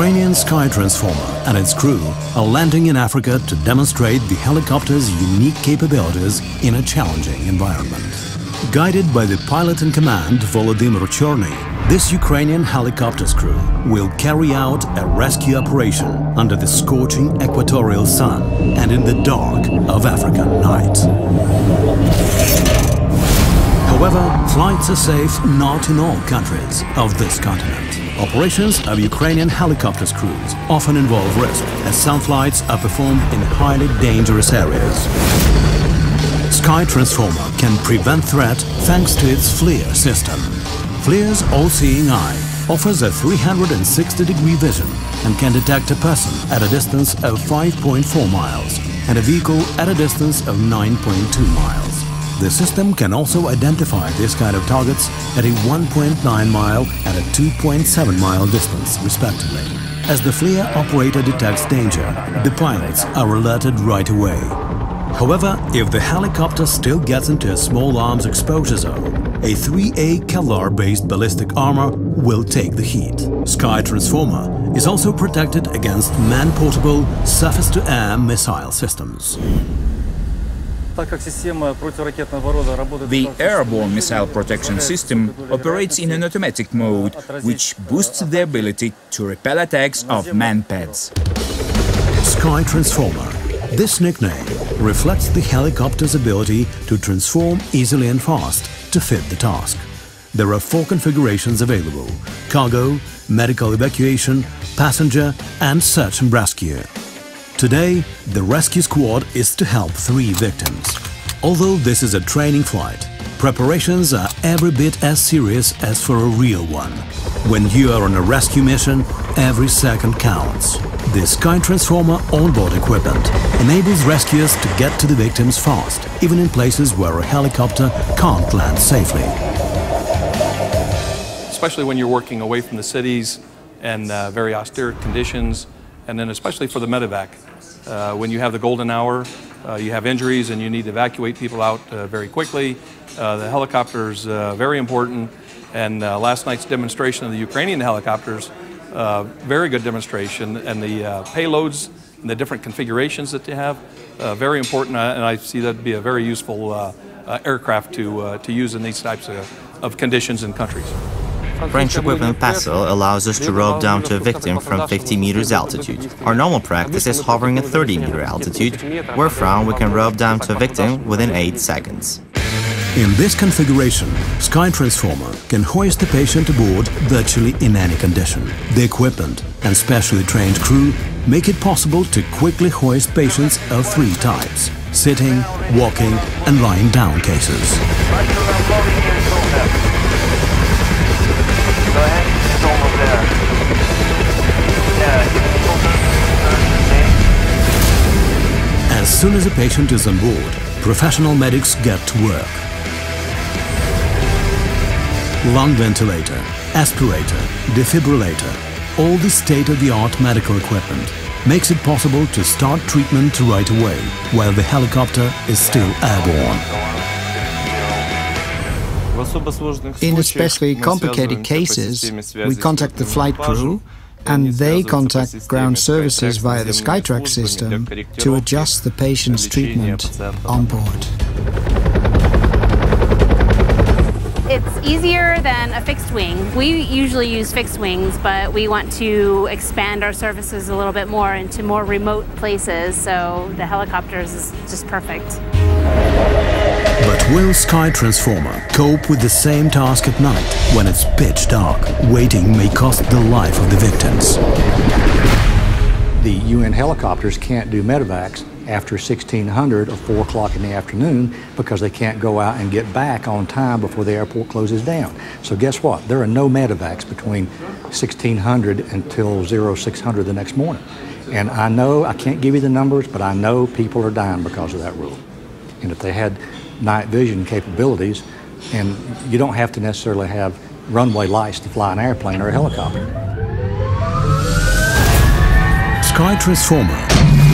Ukrainian Sky Transformer and its crew are landing in Africa to demonstrate the helicopter's unique capabilities in a challenging environment. Guided by the pilot in command, Volodymyr Chorny, this Ukrainian helicopter's crew will carry out a rescue operation under the scorching equatorial sun and in the dark of African night. However, flights are safe not in all countries of this continent. Operations of Ukrainian helicopters' crews often involve risk, as some flights are performed in highly dangerous areas. Sky Transformer can prevent threat thanks to its FLIR system. FLIR's all-seeing eye offers a 360-degree vision and can detect a person at a distance of 5.4 miles and a vehicle at a distance of 9.2 miles. The system can also identify this kind of targets at a 1.9 mile and a 2.7 mile distance, respectively. As the FLIR operator detects danger, the pilots are alerted right away. However, if the helicopter still gets into a small arms exposure zone, a 3A Kevlar-based ballistic armor will take the heat. Sky Transformer is also protected against man-portable surface-to-air missile systems. The airborne missile protection system operates in an automatic mode, which boosts the ability to repel attacks of man-pads. Sky Transformer. This nickname reflects the helicopter's ability to transform easily and fast to fit the task. There are 4 configurations available: cargo, medical evacuation, passenger and search and rescue. Today, the rescue squad is to help 3 victims. Although this is a training flight, preparations are every bit as serious as for a real one. When you are on a rescue mission, every second counts. The Sky Transformer onboard equipment enables rescuers to get to the victims fast, even in places where a helicopter can't land safely. Especially when you're working away from the cities and very austere conditions, and then especially for the medevac. When you have the golden hour, you have injuries and you need to evacuate people out very quickly. The helicopter is very important, and last night's demonstration of the Ukrainian helicopters, very good demonstration, and the payloads and the different configurations that they have, very important, and I see that to be a very useful aircraft to use in these types of conditions and countries. French equipment PASSEL allows us to rope down to a victim from 50 meters altitude. Our normal practice is hovering at 30-meter altitude, wherefrom we can rope down to a victim within 8 seconds. In this configuration, Sky Transformer can hoist the patient aboard virtually in any condition. The equipment and specially trained crew make it possible to quickly hoist patients of 3 types: sitting, walking and lying down cases. Go ahead, it's almost there. As soon as a patient is on board, professional medics get to work. Lung ventilator, aspirator, defibrillator, all the state-of-the-art medical equipment makes it possible to start treatment right away while the helicopter is still airborne. In especially complicated cases, we contact the flight crew and they contact ground services via the Skytrack system to adjust the patient's treatment on board. It's easier than a fixed wing. We usually use fixed wings, but we want to expand our services a little bit more into more remote places, so the helicopters is just perfect. But will Sky Transformer cope with the same task at night when it's pitch dark? Waiting may cost the life of the victims. The UN helicopters can't do medevacs after 1600 or 4 o'clock in the afternoon because they can't go out and get back on time before the airport closes down. So guess what? There are no medevacs between 1600 until 0600 the next morning. And I know, I can't give you the numbers, but I know people are dying because of that rule. And if they had night vision capabilities, and you don't have to necessarily have runway lights to fly an airplane or a helicopter. Sky Transformer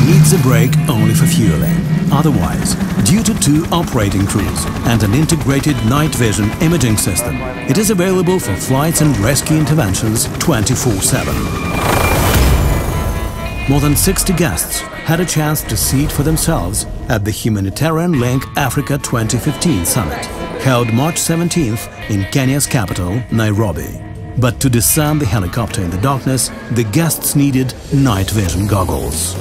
needs a brake only for fueling. Otherwise, due to 2 operating crews and an integrated night vision imaging system, it is available for flights and rescue interventions 24/7. more than 60 guests had a chance to see it for themselves at the Humanitarian Link Africa 2015 summit, held March 17th in Kenya's capital, Nairobi. But to discern the helicopter in the darkness, the guests needed night vision goggles.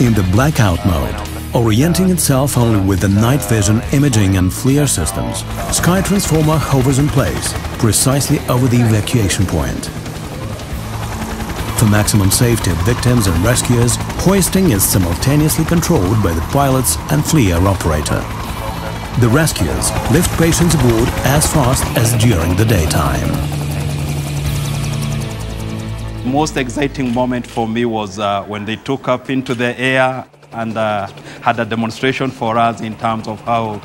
In the blackout mode, orienting itself only with the night vision imaging and FLIR systems, Sky Transformer hovers in place precisely over the evacuation point. For maximum safety of victims and rescuers, hoisting is simultaneously controlled by the pilots and FLIR operator. The rescuers lift patients aboard as fast as during the daytime. Most exciting moment for me was when they took up into the air and had a demonstration for us in terms of how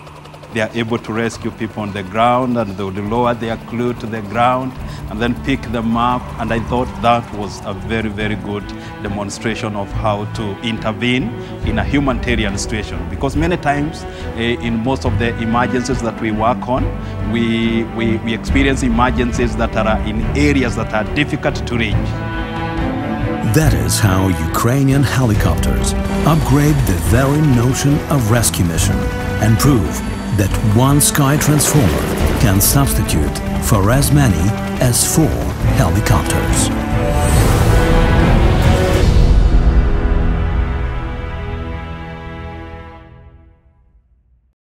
they are able to rescue people on the ground, and they would lower their crew to the ground and then pick them up. And I thought that was a very, very good demonstration of how to intervene in a humanitarian situation. Because many times in most of the emergencies that we work on, we experience emergencies that are in areas that are difficult to reach. That is how Ukrainian helicopters upgrade the very notion of rescue mission and prove that one Sky Transformer can substitute for as many as 4 helicopters.